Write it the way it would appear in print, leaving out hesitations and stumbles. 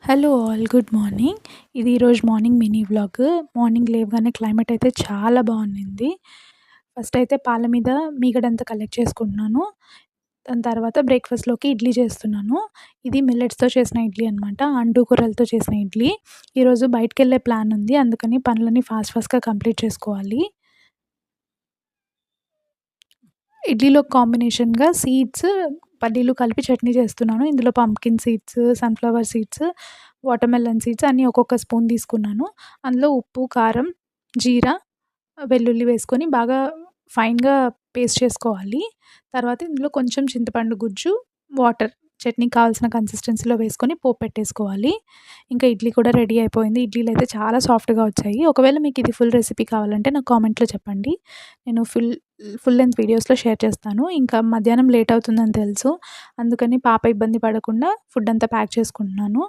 Hello all good morning. ఇది ఈరోజు morning mini vlog. Morning లేవగానే క్లైమేట్ అయితే చాలా బాగుండింది. ఫస్ట్ అయితే పాల మీద మీగడంతా కలెక్ట్ చేసుకుంటున్నాను. దాని తర్వాత బ్రేక్‌ఫాస్ట్‌లోకి ఇడ్లీ చేస్తున్నాను. ఇది మిల్లెట్స్‌తో చేసిన ఇడ్లీ అనమాట. అంటు కూరలతో చేసిన ఇడ్లీ. ఈరోజు బయటికెళ్ళే ప్లాన్ ఉంది. అందుకని పనులన్నీ ఫాస్ట్‌గా కంప్లీట్ చేసుకోవాలి. ఇడ్లీలో కాంబినేషన్‌గా సీడ్స్, పల్లీలు కలిపి చట్నీ చేస్తున్నాను. ఇందులో pumpkin seeds, sunflower seeds, watermelon seeds అన్నీ ఒక్కొక్క స్పూన్ తీసుకున్నాను. అందులో ఉప్పు, కారం, జీరా, వెల్లుల్లి వేసుకొని బాగా ఫైన్‌గా పేస్ట్ చేసుకోవాలి. తర్వాత ఇందులో కొంచెం చింతపండు గుజ్జు, వాటర్ చట్నీకి కావాల్సిన కన్సిస్టెన్సీలో వేసుకొని పోపు పెట్టేసుకోవాలి. ఇంకా ఇడ్లీ కూడా రెడీ అయిపోయింది. ఇడ్లీలయితే చాలా సాఫ్ట్‌గా వచ్చాయి. ఒకవేళ మీకు ఇది ఫుల్ రెసిపీ కావాలంటే నాకు కామెంట్‌లో చెప్పండి. నేను ఫుల్ లెంత్ వీడియోస్‌లో షేర్ చేస్తాను. ఇంకా మధ్యాహ్నం లేట్ అవుతుందని తెలుసు. అందుకని పాప ఇబ్బంది పడకుండా ఫుడ్ అంతా ప్యాక్ చేసుకుంటున్నాను.